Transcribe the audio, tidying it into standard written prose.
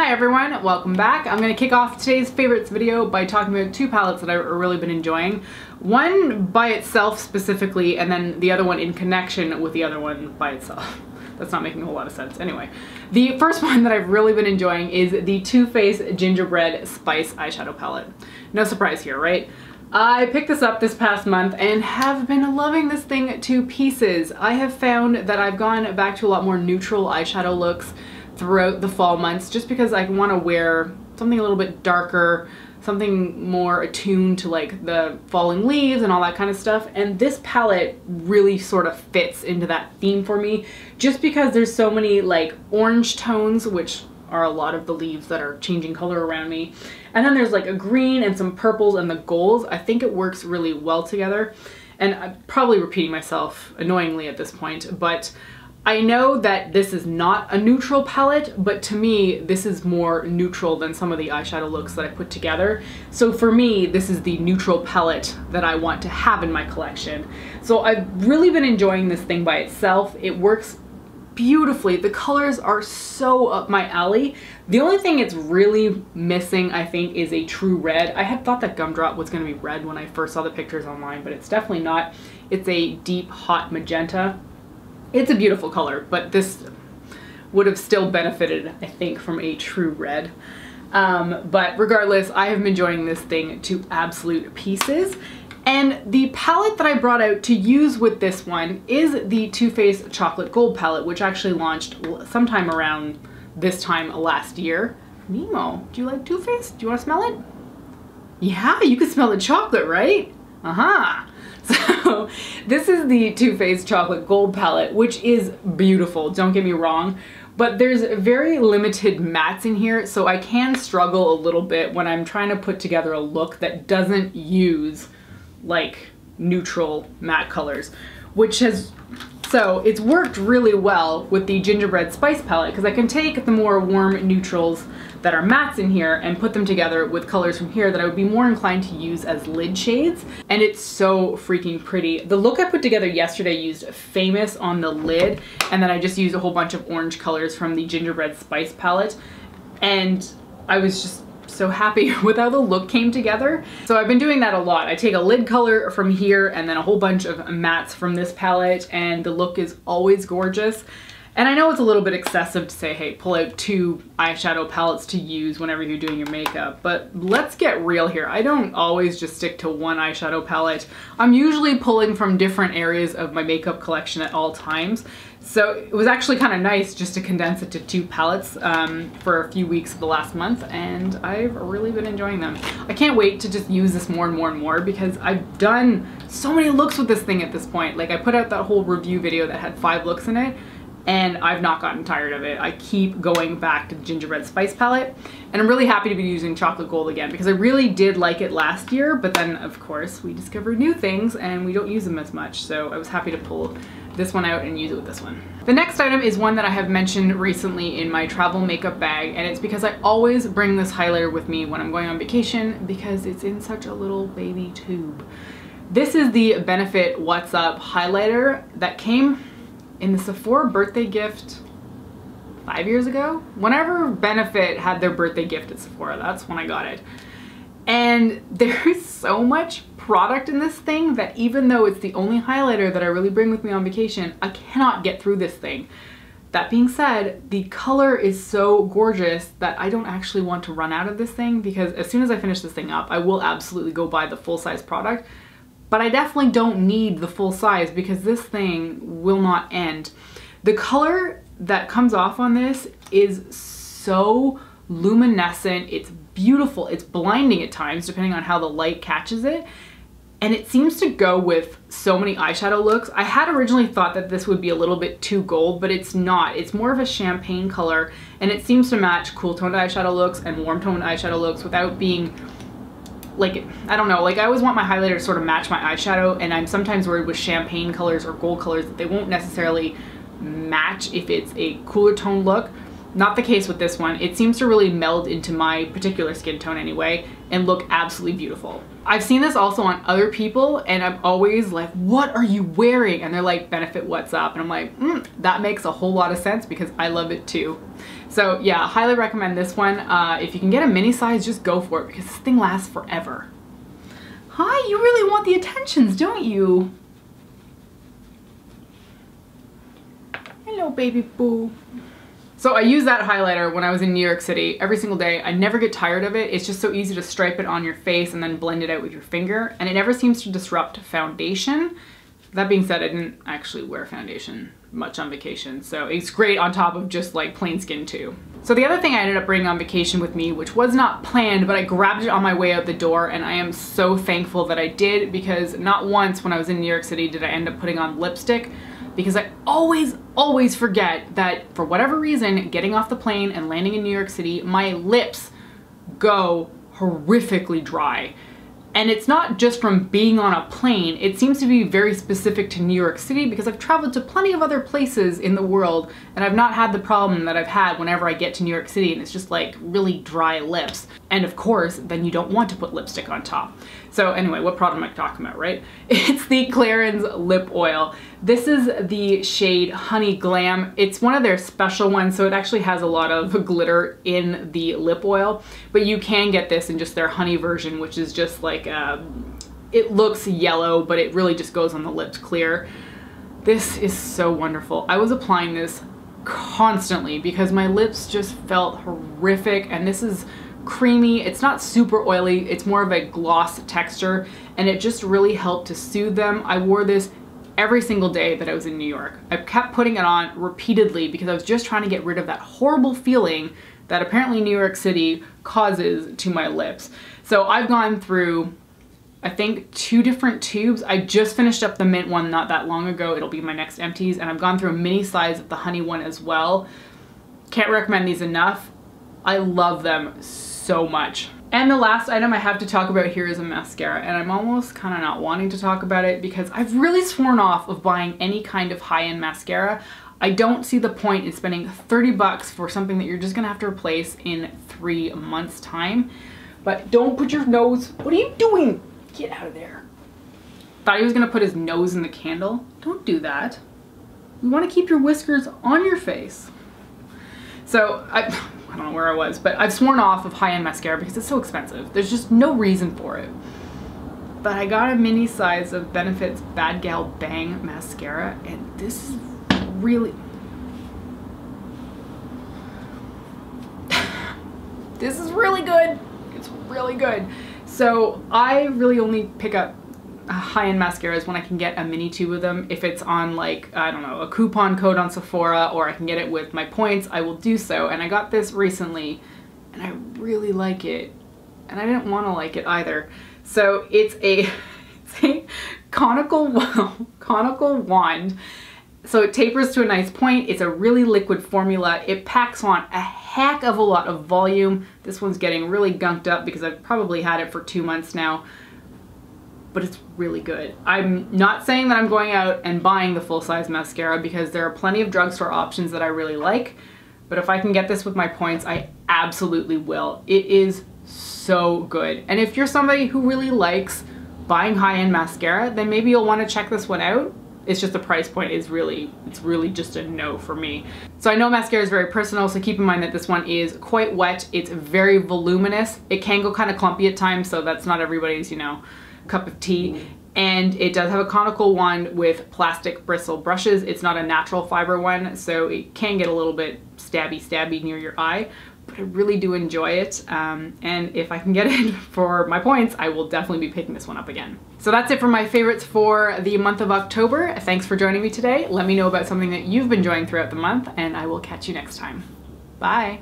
Hi everyone, welcome back. I'm going to kick off today's favorites video by talking about two palettes that I've really been enjoying. One by itself specifically, and then the other one in connection with the other one by itself. That's not making a whole lot of sense. Anyway, the first one that I've really been enjoying is the Too Faced Gingerbread Spice eyeshadow palette. No surprise here, right? I picked this up this past month and have been loving this thing to pieces. I have found that I've gone back to a lot more neutral eyeshadow looks throughout the fall months just because I want to wear something a little bit darker, something more attuned to like the falling leaves and all that kind of stuff, and this palette really sort of fits into that theme for me just because there's so many like orange tones, which are a lot of the leaves that are changing color around me, and then there's like a green and some purples and the golds. I think it works really well together, and I'm probably repeating myself annoyingly at this point, but I know that this is not a neutral palette, but to me, this is more neutral than some of the eyeshadow looks that I put together. So for me, this is the neutral palette that I want to have in my collection. So I've really been enjoying this thing by itself. It works beautifully. The colors are so up my alley. The only thing it's really missing, I think, is a true red. I had thought that Gumdrop was going to be red when I first saw the pictures online, but it's definitely not. It's a deep, hot magenta. It's a beautiful color, but this would have still benefited, I think, from a true red. But regardless, I have been enjoying this thing to absolute pieces. And the palette that I brought out to use with this one is the Too Faced Chocolate Gold palette, which actually launched sometime around this time last year. Nemo, do you like Too Faced? Do you want to smell it? Yeah, you can smell the chocolate, right? Uh-huh. So this is the Too Faced Chocolate Gold palette, which is beautiful, don't get me wrong, but there's very limited mattes in here, so I can struggle a little bit when I'm trying to put together a look that doesn't use like neutral matte colors, so it's worked really well with the Gingerbread Spice palette because I can take the more warm neutrals that are mattes in here and put them together with colors from here that I would be more inclined to use as lid shades, and it's so freaking pretty. The look I put together yesterday used Famous on the lid, and then I just used a whole bunch of orange colors from the Gingerbread Spice palette, and I was just so happy with how the look came together. So I've been doing that a lot. I take a lid color from here and then a whole bunch of mattes from this palette, and the look is always gorgeous. And I know it's a little bit excessive to say, hey, pull out two eyeshadow palettes to use whenever you're doing your makeup, but let's get real here. I don't always just stick to one eyeshadow palette. I'm usually pulling from different areas of my makeup collection at all times. So it was actually kind of nice just to condense it to two palettes for a few weeks of the last month, and I've really been enjoying them. I can't wait to just use this more and more and more because I've done so many looks with this thing at this point. Like I put out that whole review video that had 5 looks in it, and I've not gotten tired of it. I keep going back to the Gingerbread Spice palette, and I'm really happy to be using Chocolate Gold again because I really did like it last year, but then of course we discovered new things and we don't use them as much, so I was happy to pull this one out and use it with this one. The next item is one that I have mentioned recently in my travel makeup bag, and it's because I always bring this highlighter with me when I'm going on vacation because it's in such a little baby tube. This is the Benefit What's Up highlighter that came in the Sephora birthday gift 5 years ago. Whenever Benefit had their birthday gift at Sephora, that's when I got it. And there's so much product in this thing that even though it's the only highlighter that I really bring with me on vacation, I cannot get through this thing. That being said, the color is so gorgeous that I don't actually want to run out of this thing because as soon as I finish this thing up, I will absolutely go buy the full-size product. But I definitely don't need the full size because this thing will not end. The color that comes off on this is so luminescent. It's beautiful. It's blinding at times depending on how the light catches it. And it seems to go with so many eyeshadow looks. I had originally thought that this would be a little bit too gold, but it's not. It's more of a champagne color, and it seems to match cool toned eyeshadow looks and warm toned eyeshadow looks without being like, I don't know, like I always want my highlighter to sort of match my eyeshadow, and I'm sometimes worried with champagne colors or gold colors that they won't necessarily match if it's a cooler tone look. Not the case with this one. It seems to really meld into my particular skin tone anyway and look absolutely beautiful. I've seen this also on other people and I'm always like, what are you wearing? And they're like, Benefit What's Up? And I'm like, that makes a whole lot of sense because I love it too. So yeah, highly recommend this one. If you can get a mini size, just go for it because this thing lasts forever. Hi, you really want the attentions, don't you? Hello, baby boo. So I use that highlighter when I was in New York City every single day. I never get tired of it. It's just so easy to stripe it on your face and then blend it out with your finger. And it never seems to disrupt foundation. That being said, I didn't actually wear foundation much on vacation. So it's great on top of just like plain skin too. So the other thing I ended up bringing on vacation with me, which was not planned, but I grabbed it on my way out the door, and I am so thankful that I did, because not once when I was in New York City did I end up putting on lipstick, because I always forget that for whatever reason, getting off the plane and landing in New York City, my lips go horrifically dry. And it's not just from being on a plane, it seems to be very specific to New York City, because I've traveled to plenty of other places in the world and I've not had the problem that I've had whenever I get to New York City, and it's just like really dry lips. And of course, then you don't want to put lipstick on top. So anyway, what product am I talking about, right? It's the Clarins lip oil. This is the shade Honey Glam. It's one of their special ones, so it actually has a lot of glitter in the lip oil, but you can get this in just their honey version, which is just like, it looks yellow, but it really just goes on the lips clear. This is so wonderful. I was applying this constantly because my lips just felt horrific, and this is creamy. It's not super oily, it's more of a gloss texture, and it just really helped to soothe them. I wore this every single day that I was in New York. I kept putting it on repeatedly because I was just trying to get rid of that horrible feeling that apparently New York City causes to my lips. So I've gone through, I think, 2 different tubes. I just finished up the mint one not that long ago. It'll be my next empties, and I've gone through a mini size of the honey one as well. Can't recommend these enough. I love them so much. And the last item I have to talk about here is a mascara, and I'm almost kind of not wanting to talk about it because I've really sworn off of buying any kind of high-end mascara. I don't see the point in spending 30 bucks for something that you're just gonna have to replace in 3 months' time. But don't put your nose, what are you doing? Get out of there. Thought he was gonna put his nose in the candle. Don't do that. You wanna keep your whiskers on your face. So I don't know where I was, but I've sworn off of high-end mascara because it's so expensive. There's just no reason for it. But I got a mini size of Benefit's Bad Gal Bang mascara, and this is really... this is really good. It's really good. So I really only pick up high-end mascaras when I can get a mini tube of them. If it's on, like, I don't know, a coupon code on Sephora, or I can get it with my points, I will do so. And I got this recently and I really like it, and I didn't want to like it either. So it's a conical wand. So it tapers to a nice point. It's a really liquid formula. It packs on a heck of a lot of volume. This one's getting really gunked up because I've probably had it for 2 months now. But it's really good. I'm not saying that I'm going out and buying the full-size mascara because there are plenty of drugstore options that I really like, but if I can get this with my points, I absolutely will. It is so good. And if you're somebody who really likes buying high-end mascara, then maybe you'll want to check this one out. It's just the price point is really just a no for me. So I know mascara is very personal, so keep in mind that this one is quite wet. It's very voluminous. It can go kind of clumpy at times, so that's not everybody's, you know, cup of tea. And it does have a conical wand with plastic bristle brushes. It's not a natural fiber one, so it can get a little bit stabby near your eye, but I really do enjoy it. And if I can get it for my points, I will definitely be picking this one up again. So that's it for my favorites for the month of October. Thanks for joining me today. Let me know about something that you've been enjoying throughout the month, and I will catch you next time. Bye.